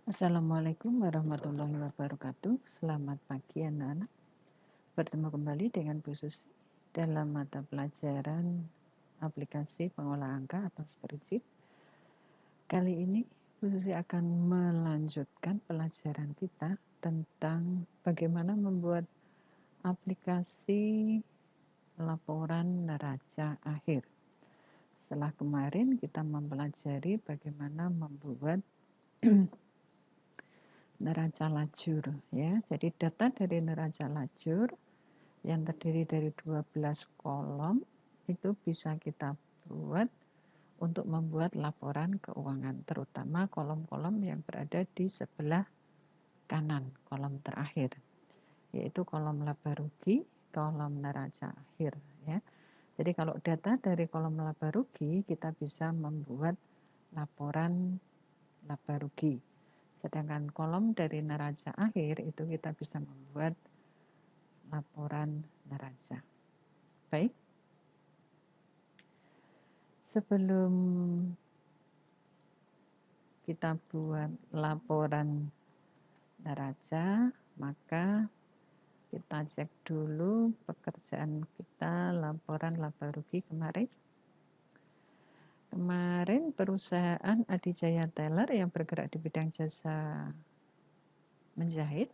Assalamualaikum warahmatullahi wabarakatuh. Selamat pagi anak-anak. Bertemu kembali dengan Bu Susi dalam mata pelajaran aplikasi pengolah angka atau spreadsheet. Kali ini Bu Susi akan melanjutkan pelajaran kita tentang bagaimana membuat aplikasi laporan neraca akhir. Setelah kemarin kita mempelajari bagaimana membuat neraca lajur ya. Jadi data dari neraca lajur yang terdiri dari 12 kolom itu bisa kita buat untuk membuat laporan keuangan, terutama kolom-kolom yang berada di sebelah kanan, kolom terakhir, yaitu kolom laba rugi, kolom neraca akhir ya. Jadi kalau data dari kolom laba rugi kita bisa membuat laporan laba rugi. Sedangkan kolom dari neraca akhir itu kita bisa membuat laporan neraca. Baik. Sebelum kita buat laporan neraca, maka kita cek dulu pekerjaan kita laporan laba rugi kemarin. Kemarin perusahaan Adijaya Teller yang bergerak di bidang jasa menjahit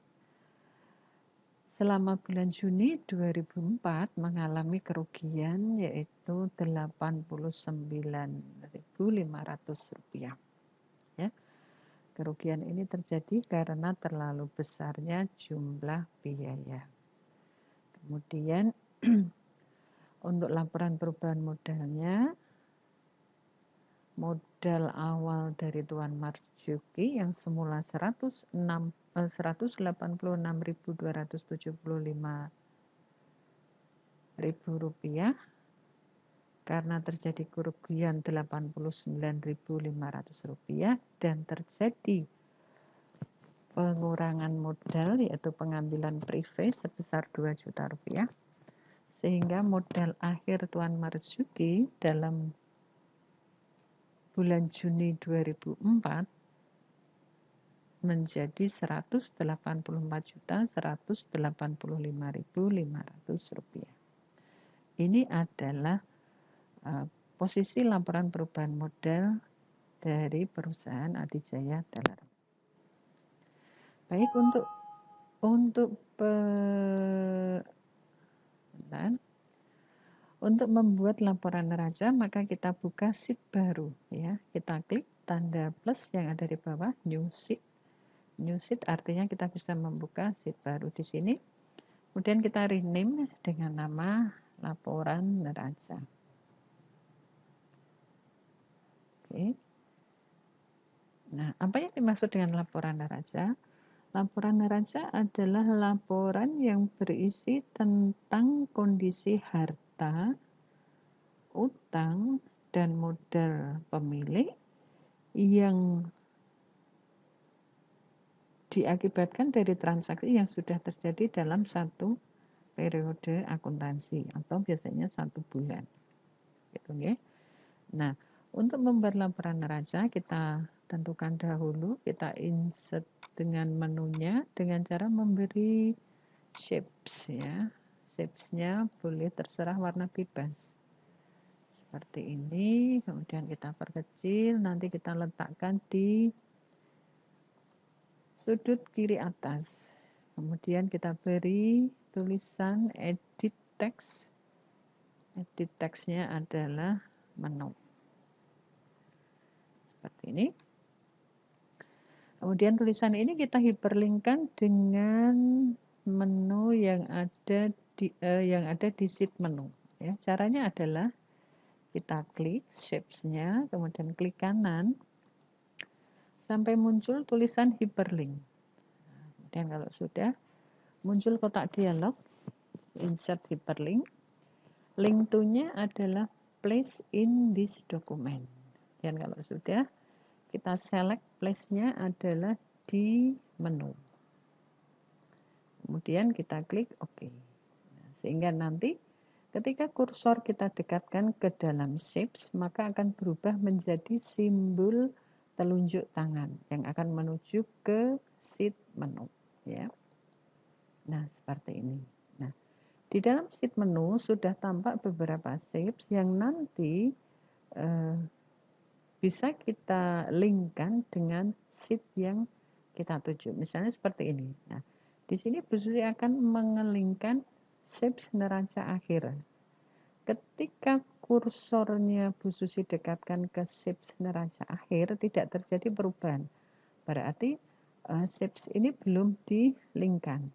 selama bulan Juni 2004 mengalami kerugian yaitu Rp89.500. Ya. Kerugian ini terjadi karena terlalu besarnya jumlah biaya. Kemudian untuk laporan perubahan modalnya, modal awal dari Tuan Marzuki yang semula Rp186.275 karena terjadi kerugian Rp89.500 dan terjadi pengurangan modal yaitu pengambilan privé sebesar Rp2 juta, sehingga modal akhir Tuan Marzuki dalam bulan Juni 2004 menjadi Rp184.185.500. Ini adalah posisi laporan perubahan modal dari perusahaan Adijaya Teller. Baik, untuk membuat laporan neraca, maka kita buka sheet baru ya. Kita klik tanda plus yang ada di bawah new sheet. New sheet artinya kita bisa membuka sheet baru di sini. Kemudian kita rename dengan nama laporan neraca. Oke. Nah, apa yang dimaksud dengan laporan neraca? Laporan neraca adalah laporan yang berisi tentang kondisi harta, utang, dan modal pemilik yang diakibatkan dari transaksi yang sudah terjadi dalam satu periode akuntansi atau biasanya 1 bulan. Gitu ya. Nah, untuk membuat laporan neraca kita tentukan dahulu, kita insert dengan menunya dengan cara memberi shapes ya. Shapes-nya boleh terserah warna bebas. Seperti ini, kemudian kita perkecil, nanti kita letakkan di sudut kiri atas. Kemudian kita beri tulisan edit text. Edit text-nya adalah menu. Seperti ini. Kemudian tulisan ini kita hyperlinkkan dengan menu yang ada di sheet menu. Ya, caranya adalah kita klik shapes-nya, kemudian klik kanan sampai muncul tulisan hyperlink. Kemudian kalau sudah muncul kotak dialog, insert hyperlink. Link to-nya adalah place in this document. Dan kalau sudah, kita select place-nya adalah di menu. Kemudian kita klik OK. Nah, sehingga nanti ketika kursor kita dekatkan ke dalam shapes, maka akan berubah menjadi simbol telunjuk tangan yang akan menuju ke sheet menu, ya. Nah, seperti ini. Nah, di dalam sheet menu sudah tampak beberapa shapes yang nanti bisa kita linkkan dengan sheet yang kita tuju. Misalnya seperti ini. Nah, di sini Bu Susi akan mengelingkan shapes neraca akhir. Ketika kursornya Bu Susi dekatkan ke shapes neraca akhir, tidak terjadi perubahan. Berarti shapes ini belum di-linkkan.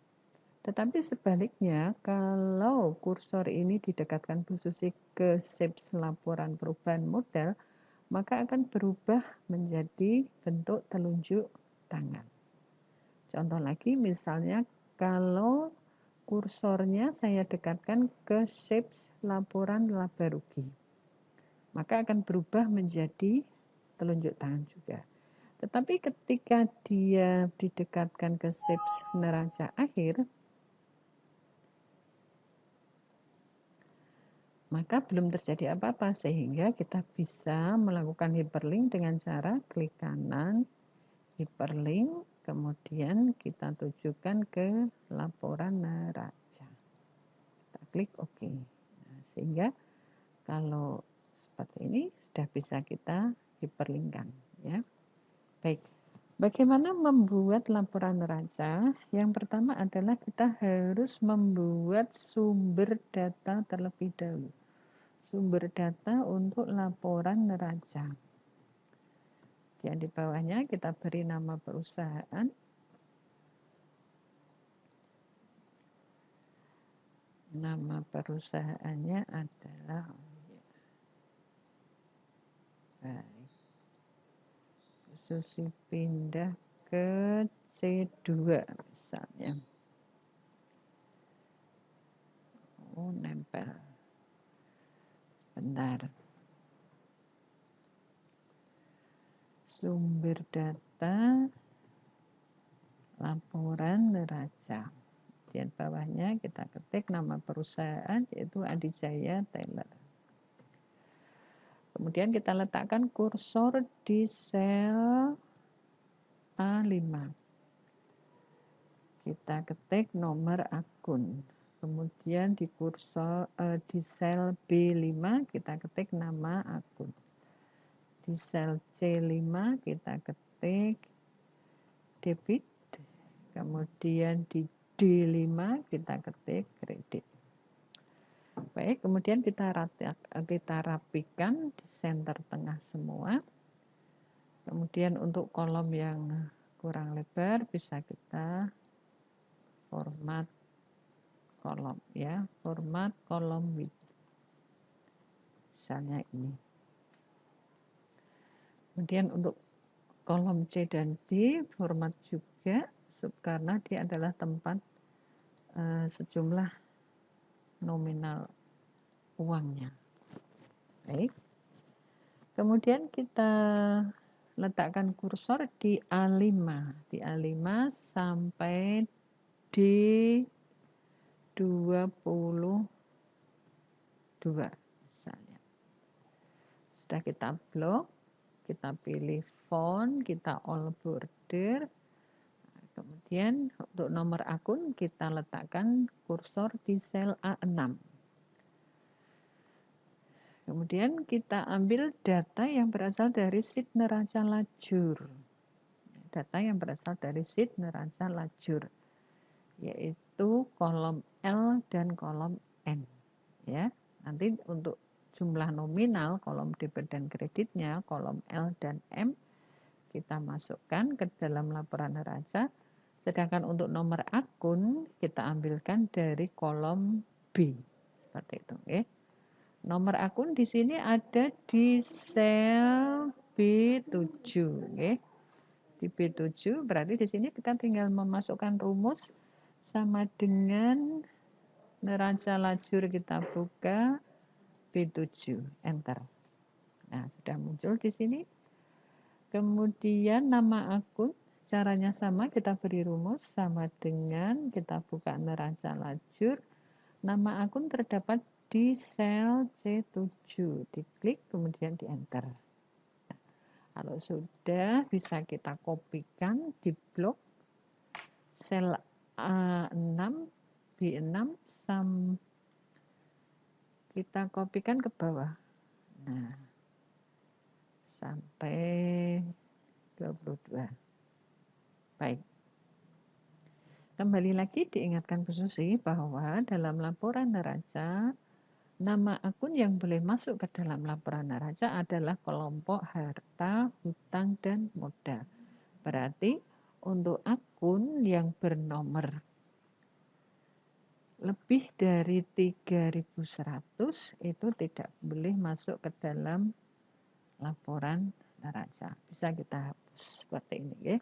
Tetapi sebaliknya, kalau kursor ini didekatkan Bu Susi ke shapes laporan perubahan modal, maka akan berubah menjadi bentuk telunjuk tangan. Contoh lagi, misalnya kalau kursornya saya dekatkan ke shapes laporan laba rugi, maka akan berubah menjadi telunjuk tangan juga. Tetapi ketika dia didekatkan ke shapes neraca akhir, maka belum terjadi apa-apa, sehingga kita bisa melakukan hyperlink dengan cara klik kanan, hyperlink, kemudian kita tujukan ke laporan neraca. Kita klik OK. Nah, sehingga kalau seperti ini sudah bisa kita hyperlinkkan, ya. Baik. Bagaimana membuat laporan neraca? Yang pertama adalah kita harus membuat sumber data terlebih dahulu. Sumber data untuk laporan neraca. Yang di bawahnya kita beri nama perusahaan. Nama perusahaannya adalah baik. Susi pindah ke C2 misalnya. Oh, nempel. Bentar. Sumber data laporan neraca. Di bawahnya kita ketik nama perusahaan yaitu Adijaya Teller. Kemudian kita letakkan kursor di sel A5. Kita ketik nomor akun. Kemudian di kursor di sel B5 kita ketik nama akun. Di sel C5 kita ketik debit. Kemudian di D5 kita ketik kredit. Baik, kemudian kita rapikan di center tengah semua. Kemudian untuk kolom yang kurang lebar bisa kita format kolom, ya, format kolom width. Misalnya ini. Kemudian untuk kolom C dan D format juga karena dia adalah tempat sejumlah nominal uangnya. Baik. Kemudian kita letakkan kursor di A5. Di A5 sampai D22 misalnya. Sudah kita blok, kita pilih font, kita all border. Kemudian untuk nomor akun kita letakkan kursor di sel A6. Kemudian kita ambil data yang berasal dari sheet neraca lajur. Data yang berasal dari sheet neraca lajur, yaitu kolom L dan kolom N. Ya, nanti untuk jumlah nominal, kolom debit dan kreditnya, kolom L dan M kita masukkan ke dalam laporan neraca. Sedangkan untuk nomor akun kita ambilkan dari kolom B. Seperti itu, ya. Nomor akun di sini ada di sel B7, ya. Di B7 berarti di sini kita tinggal memasukkan rumus sama dengan neraca lajur, kita buka B7, enter. Nah, sudah muncul di sini. Kemudian nama akun caranya sama, kita beri rumus sama dengan kita buka neraca lajur. Nama akun terdapat di sel C7, diklik kemudian di enter. Nah, Kalau sudah bisa kita kopikan di blok sel A6, B6 kita kopikan ke bawah. Nah, sampai 22. Baik. Kembali lagi diingatkan Bu Susi bahwa dalam laporan neraca, nama akun yang boleh masuk ke dalam laporan neraca adalah kelompok harta, hutang, dan modal. Berarti untuk akun yang bernomor lebih dari 3.100 itu tidak boleh masuk ke dalam laporan neraca. Bisa kita hapus seperti ini ya.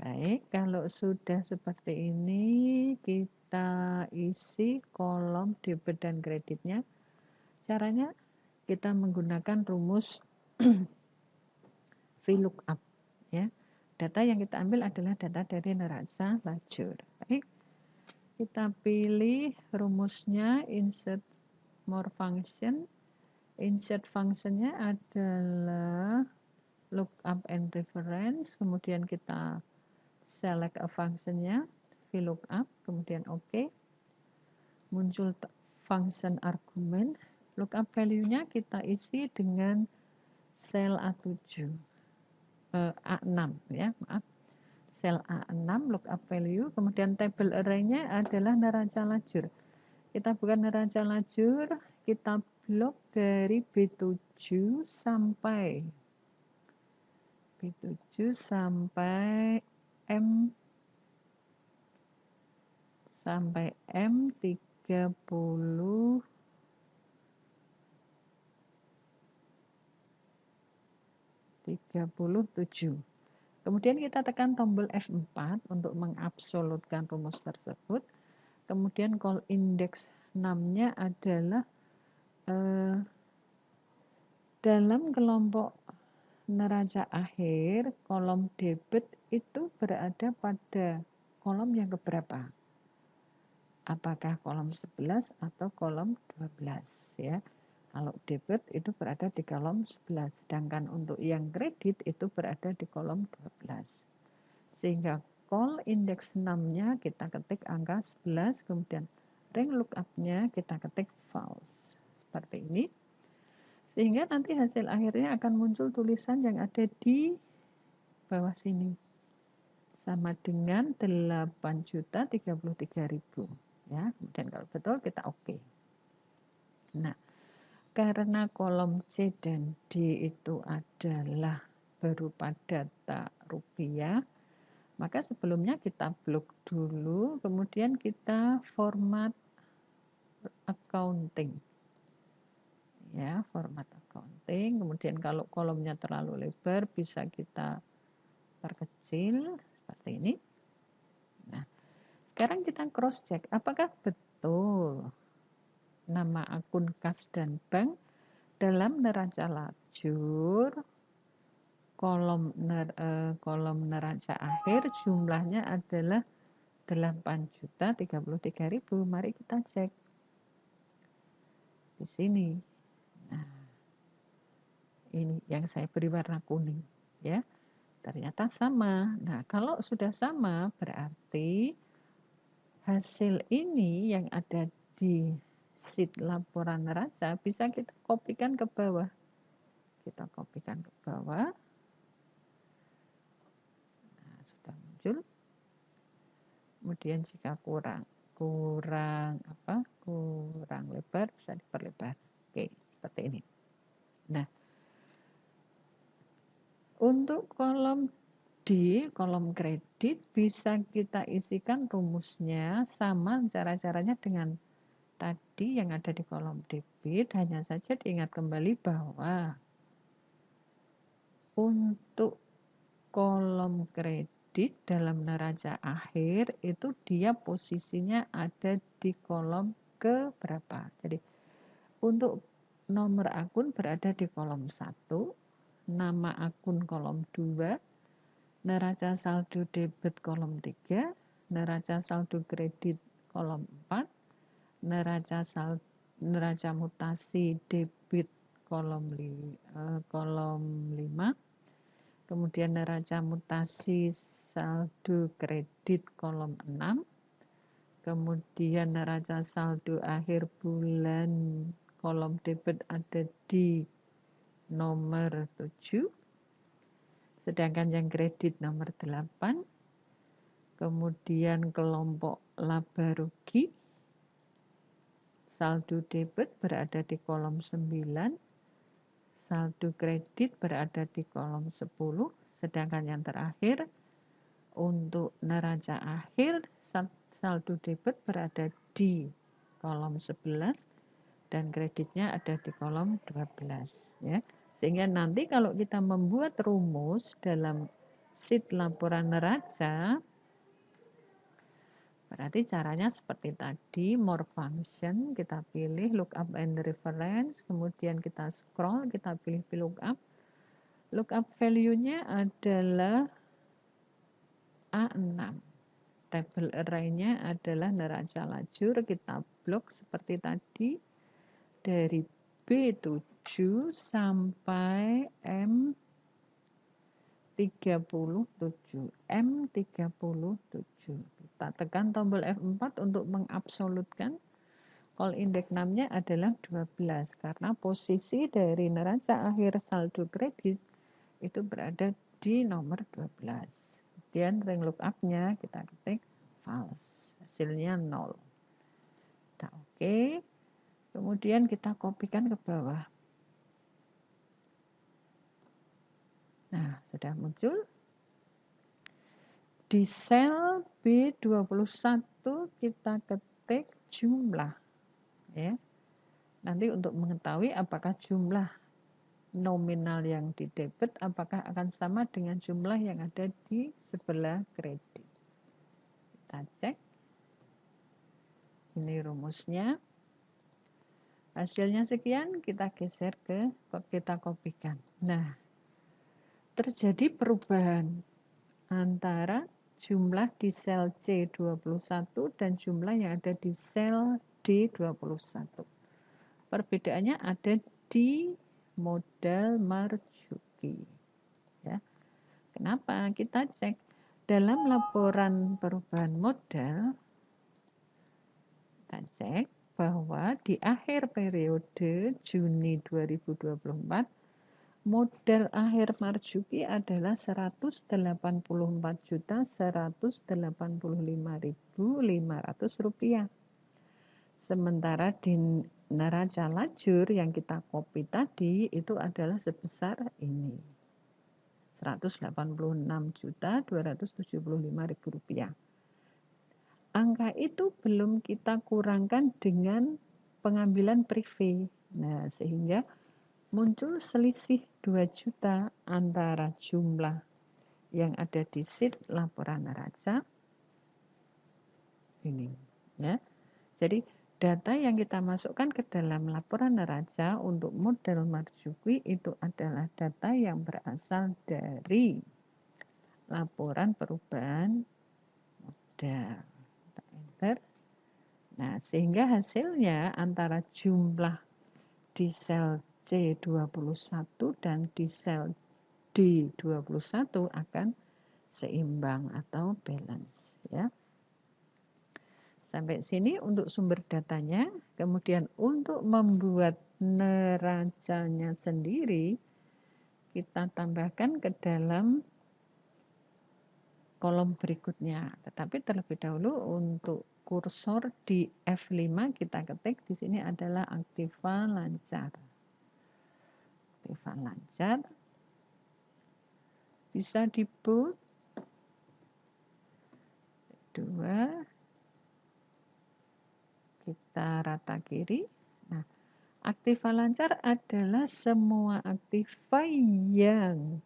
Baik, kalau sudah seperti ini kita isi kolom debit dan kreditnya. Caranya kita menggunakan rumus VLOOKUP ya. Data yang kita ambil adalah data dari neraca lajur. Baik. Kita pilih rumusnya insert more function. Insert functionnya adalah lookup and reference. Kemudian kita select a functionnya, VLOOKUP, kemudian OK. Muncul function argumen. Lookup value-nya kita isi dengan sel A7. A6 ya, maaf. Sel A6 lookup value, kemudian table array-nya adalah neraca lajur. Kita bukan neraca lajur, kita blok dari B7 sampai M sampai M30 37. Kemudian kita tekan tombol F4 untuk mengabsolutkan rumus tersebut. Kemudian call index 6-nya adalah dalam kelompok neraca akhir, kolom debit itu berada pada kolom yang keberapa? Apakah kolom 11 atau kolom 12 ya? Kalau debit itu berada di kolom 11, sedangkan untuk yang kredit itu berada di kolom 12. Sehingga call index 6-nya kita ketik angka 11, kemudian ring lookup-nya kita ketik false. Seperti ini. Sehingga nanti hasil akhirnya akan muncul tulisan yang ada di bawah sini. Sama dengan 8.033.000. Ya, kemudian kalau betul kita oke. Nah, karena kolom C dan D itu adalah berupa data rupiah, maka sebelumnya kita blok dulu, kemudian kita format accounting. Ya, format accounting. Kemudian kalau kolomnya terlalu lebar bisa kita perkecil seperti ini. Nah, sekarang kita cross check apakah betul nama akun kas dan bank dalam neraca lajur kolom neraca akhir jumlahnya adalah 8.033.000. Mari kita cek di sini. Nah, ini yang saya beri warna kuning ya. Ternyata sama. Nah, kalau sudah sama berarti hasil ini yang ada di sheet laporan neraca bisa kita kopikan ke bawah. Kita kopikan ke bawah. Nah, sudah muncul. Kemudian jika kurang lebar bisa diperlebar. Oke, seperti ini. Nah, untuk kolom di kolom kredit bisa kita isikan rumusnya sama cara-caranya dengan tadi yang ada di kolom debit, hanya saja diingat kembali bahwa untuk kolom kredit dalam neraca akhir itu dia posisinya ada di kolom ke berapa. Jadi untuk nomor akun berada di kolom 1, nama akun kolom 2, neraca saldo debit kolom 3, neraca saldo kredit kolom 4, neraca mutasi debit kolom 5. Kemudian neraca mutasi saldo kredit kolom 6. Kemudian neraca saldo akhir bulan kolom debit ada di nomor 7. Sedangkan yang kredit nomor 8. Kemudian kelompok laba rugi saldo debit berada di kolom 9. Saldo kredit berada di kolom 10. Sedangkan yang terakhir untuk neraca akhir saldo debit berada di kolom 11 dan kreditnya ada di kolom 12 ya. Sehingga nanti kalau kita membuat rumus dalam sheet laporan neraca, berarti caranya seperti tadi, more function, kita pilih lookup and reference, kemudian kita scroll, kita pilih lookup. Lookup value-nya adalah A6. Table array-nya adalah neraca lajur, kita blok seperti tadi dari B7 sampai M37. Kita tekan tombol F4 untuk mengabsolutkan. Call index 6-nya adalah 12 karena posisi dari neraca akhir saldo kredit itu berada di nomor 12. Kemudian ring lookup-nya kita ketik false, hasilnya 0. Nah, oke. Kemudian kita kopikan ke bawah. Nah, sudah muncul. Di sel B21 kita ketik jumlah. Ya. Nanti untuk mengetahui apakah jumlah nominal yang di debit apakah akan sama dengan jumlah yang ada di sebelah kredit. Kita cek. Ini rumusnya. Hasilnya sekian, kita geser kita kopikan. Nah, terjadi perubahan antara jumlah di sel C21 dan jumlah yang ada di sel D21. Perbedaannya ada di modal marjuki. Ya. Kenapa? Kita cek dalam laporan perubahan modal, kita cek bahwa di akhir periode Juni 2024 modal akhir marjuki adalah Rp184.185.500. Sementara di neraca lajur yang kita copy tadi itu adalah sebesar ini. Rp186.275.000. Angka itu belum kita kurangkan dengan pengambilan privé. Nah, sehingga muncul selisih 2 juta antara jumlah yang ada di sheet laporan neraca ini. Ya. Jadi data yang kita masukkan ke dalam laporan neraca untuk modal marjuki itu adalah data yang berasal dari laporan perubahan modal. Enter. Nah, sehingga hasilnya antara jumlah di sel C21 dan di sel D21 akan seimbang atau balance ya. Sampai sini untuk sumber datanya. Kemudian untuk membuat neracanya sendiri kita tambahkan ke dalam kolom berikutnya. Tetapi terlebih dahulu untuk kursor di F5 kita ketik di sini adalah aktiva lancar. Aktiva lancar bisa di bold 2 kita rata kiri. Nah, aktiva lancar adalah semua aktiva yang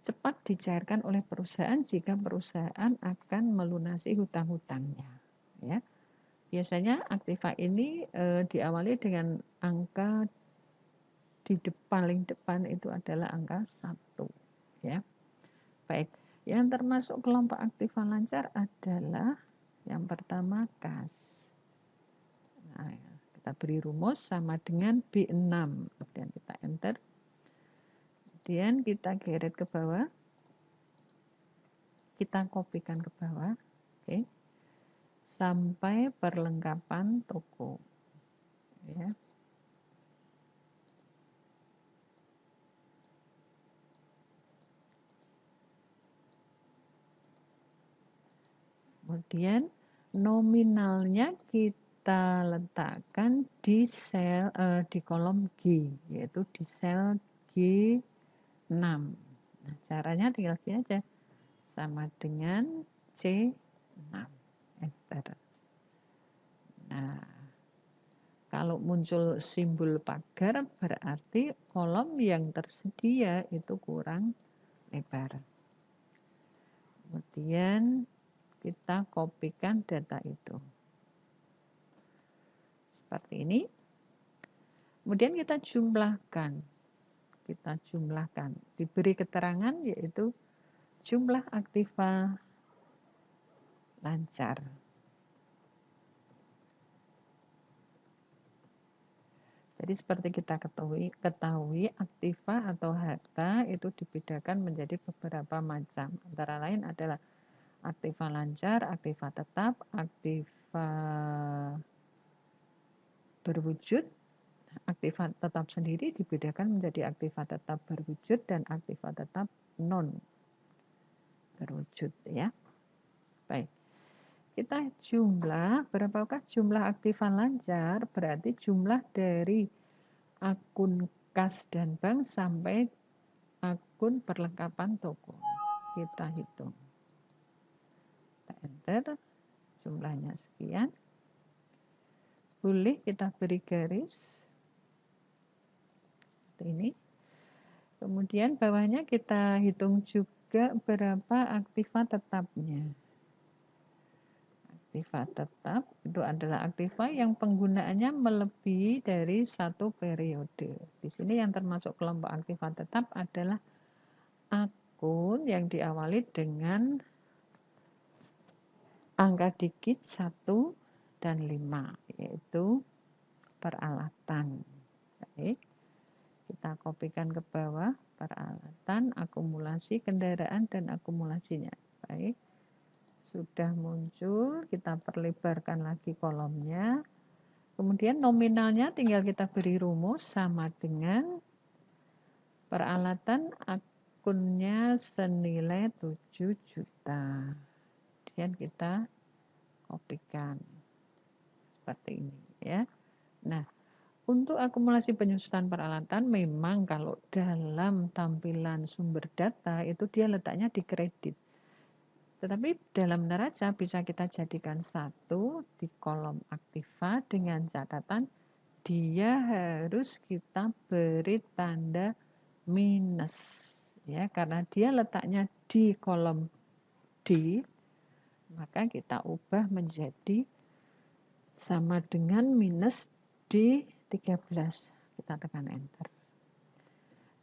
cepat dicairkan oleh perusahaan jika perusahaan akan melunasi hutang-hutangnya. Ya. Biasanya aktiva ini diawali dengan angka di paling depan itu adalah angka 1. Ya. Baik, yang termasuk kelompok aktiva lancar adalah yang pertama kas. Nah, kita beri rumus sama dengan B6. Kemudian kita enter. Kemudian kita geret ke bawah. Kita kopikan ke bawah. Oke. Sampai perlengkapan toko. Ya. Kemudian nominalnya kita letakkan di sel di kolom G, yaitu di sel G6. Nah, caranya tinggal gini aja, sama dengan C6. Enter. Nah, kalau muncul simbol pagar berarti kolom yang tersedia itu kurang lebar. Kemudian kita kopikan data itu. Seperti ini. Kemudian kita jumlahkan. Diberi keterangan yaitu jumlah aktiva lancar. Jadi seperti kita ketahui aktiva atau harta itu dibedakan menjadi beberapa macam. Antara lain adalah aktiva lancar, aktiva tetap, aktiva berwujud. Aktiva tetap sendiri dibedakan menjadi aktiva tetap berwujud dan aktiva tetap non berwujud, ya. Baik. Kita jumlah, berapakah jumlah aktiva lancar? Berarti jumlah dari akun kas dan bank sampai akun perlengkapan toko. Kita hitung. Kita enter, jumlahnya sekian. Boleh kita beri garis. Seperti ini. Kemudian bawahnya kita hitung juga berapa aktiva tetapnya. Aktiva tetap itu adalah aktiva yang penggunaannya melebihi dari satu periode. Di sini yang termasuk kelompok aktiva tetap adalah akun yang diawali dengan angka digit 1 dan 5, yaitu peralatan. Baik. Kita kopikan ke bawah, peralatan, akumulasi kendaraan, dan akumulasinya. Baik, sudah muncul, kita perlebarkan lagi kolomnya. Kemudian nominalnya tinggal kita beri rumus sama dengan peralatan akunnya senilai 7 juta. Kemudian kita kopikan. Seperti ini, ya. Nah, untuk akumulasi penyusutan peralatan memang kalau dalam tampilan sumber data itu dia letaknya di kredit. Tetapi dalam neraca bisa kita jadikan satu di kolom aktiva dengan catatan dia harus kita beri tanda minus, ya, karena dia letaknya di kolom D, maka kita ubah menjadi sama dengan minus D13. Kita tekan enter.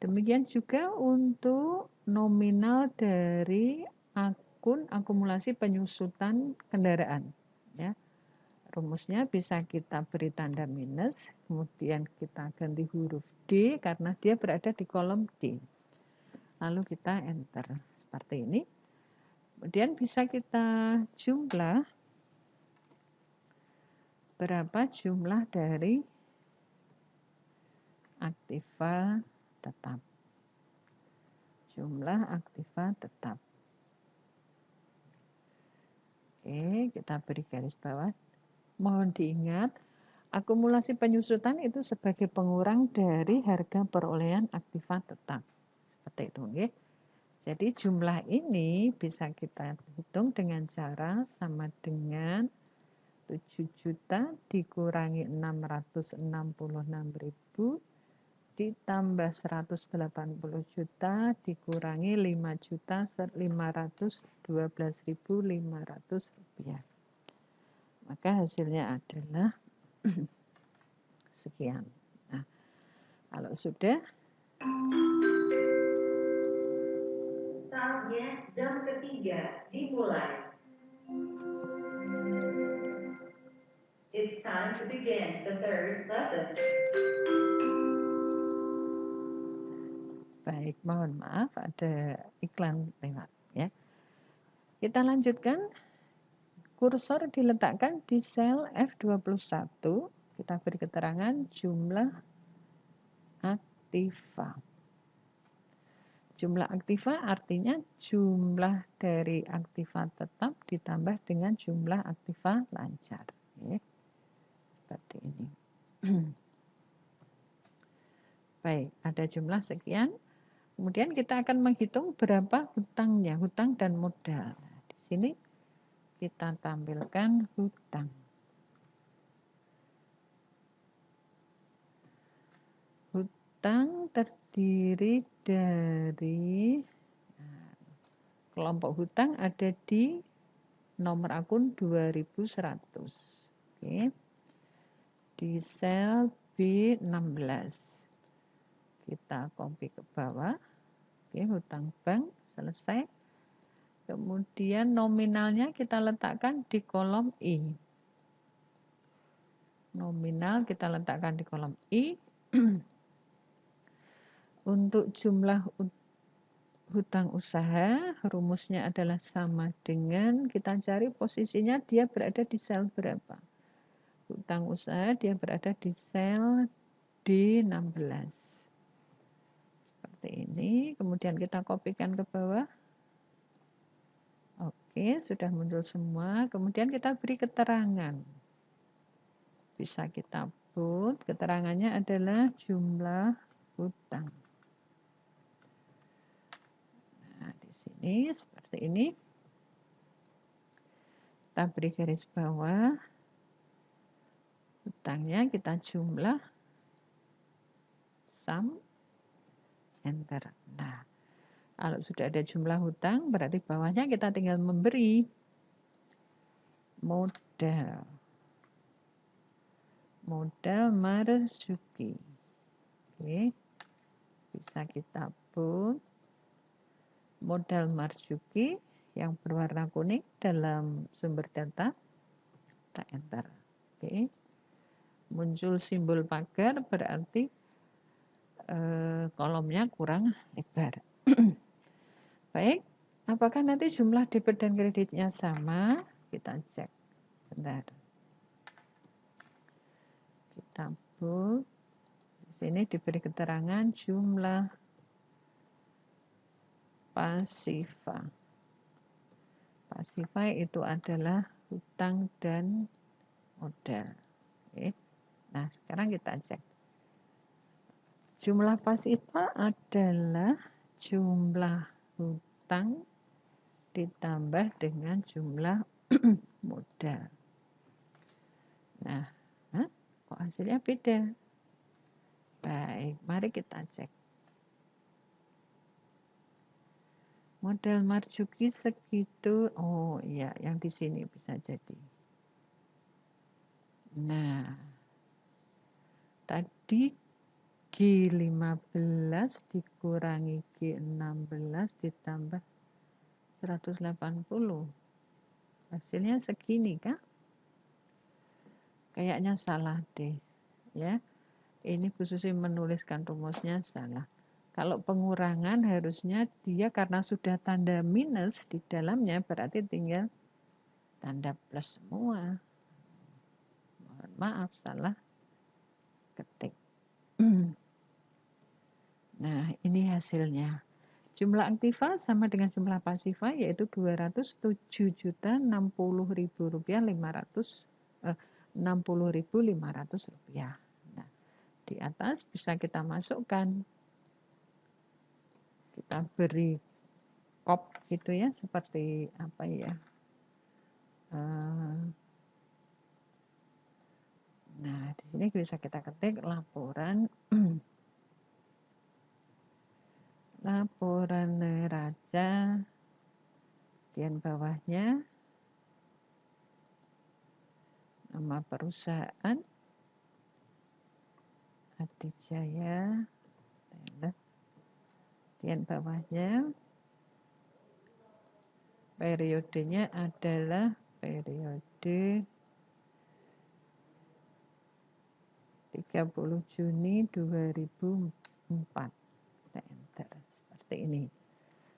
Demikian juga untuk nominal dari akun akumulasi penyusutan kendaraan, ya. Rumusnya bisa kita beri tanda minus, kemudian kita ganti huruf D karena dia berada di kolom D. Lalu kita enter seperti ini. Kemudian bisa kita jumlah berapa jumlah dari aktiva tetap. Jumlah aktiva tetap. Oke, kita beri garis bawah. Mohon diingat, akumulasi penyusutan itu sebagai pengurang dari harga perolehan aktiva tetap. Seperti itu, ya. Jadi jumlah ini bisa kita hitung dengan cara sama dengan 7 juta dikurangi 666.000 ditambah 180 juta dikurangi 5.512.500 rupiah. Maka hasilnya adalah sekian. Nah, kalau sudah, saatnya jam ketiga dimulai. It's time to begin the third lesson. Baik, mohon maaf ada iklan lewat ya. Kita lanjutkan. Kursor diletakkan di sel F21. Kita beri keterangan jumlah aktiva. Jumlah aktiva artinya jumlah dari aktiva tetap ditambah dengan jumlah aktiva lancar. Ya, seperti ini. Baik, ada jumlah sekian. Kemudian kita akan menghitung berapa hutangnya, hutang dan modal. Nah, di sini kita tampilkan hutang. Hutang terdiri dari kelompok hutang ada di nomor akun 2100. Oke. Di sel B16. Kita copy ke bawah. Oke, hutang bank selesai. Kemudian nominalnya kita letakkan di kolom I. Nominal kita letakkan di kolom I. Untuk jumlah hutang usaha, rumusnya adalah sama dengan kita cari posisinya dia berada di sel berapa. Hutang usaha dia berada di sel D16. Seperti ini, kemudian kita kopikan ke bawah. Oke, sudah muncul semua. Kemudian kita beri keterangan. Bisa kita put, keterangannya adalah jumlah hutang. Nah, di sini seperti ini. Kita beri garis bawah. Hutangnya kita jumlah. Sum. Enter. Nah, kalau sudah ada jumlah hutang, berarti bawahnya kita tinggal memberi modal. Modal Marzuki. Oke. Bisa kita put. Modal Marzuki yang berwarna kuning dalam sumber data. Kita enter. Oke. Muncul simbol pagar berarti kolomnya kurang lebar. Baik, apakah nanti jumlah debit dan kreditnya sama? Kita cek. Bentar. Kita book. Di sini diberi keterangan jumlah pasifa. Pasifa itu adalah hutang dan modal. Oke. Nah, sekarang kita cek. Jumlah pasifa adalah jumlah hutang ditambah dengan jumlah modal. Nah, kok hasilnya beda? Baik, mari kita cek. Modal Marzuki segitu, oh iya, yang di sini bisa jadi. Nah, tadi G15 dikurangi G16 ditambah 180. Hasilnya segini kah? Kayaknya salah deh. Ya, ini khususnya menuliskan rumusnya salah. Kalau pengurangan harusnya dia karena sudah tanda minus di dalamnya berarti tinggal tanda plus semua. Mohon maaf salah ketik. Nah, ini hasilnya. Jumlah aktiva sama dengan jumlah pasifa yaitu Rp207.60.500. Nah, di atas bisa kita masukkan. Kita beri kop gitu ya, seperti apa ya. Nah, di sini bisa kita ketik laporan laporan neraca, kemudian bawahnya nama perusahaan Adijaya, kemudian bawahnya periodenya adalah periode 30 Juni 2004. Enter. Seperti ini.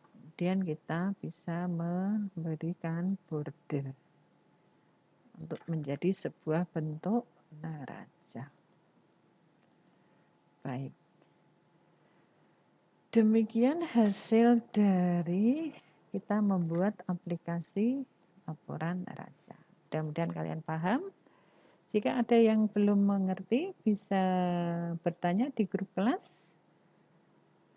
Kemudian kita bisa memberikan border untuk menjadi sebuah bentuk neraca. Baik. Demikian hasil dari kita membuat aplikasi laporan neraca. Mudah-mudahan kalian paham. Jika ada yang belum mengerti, bisa bertanya di grup kelas.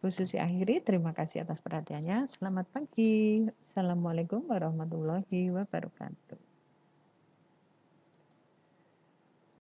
Bu Susi akhiri, terima kasih atas perhatiannya. Selamat pagi. Assalamualaikum warahmatullahi wabarakatuh.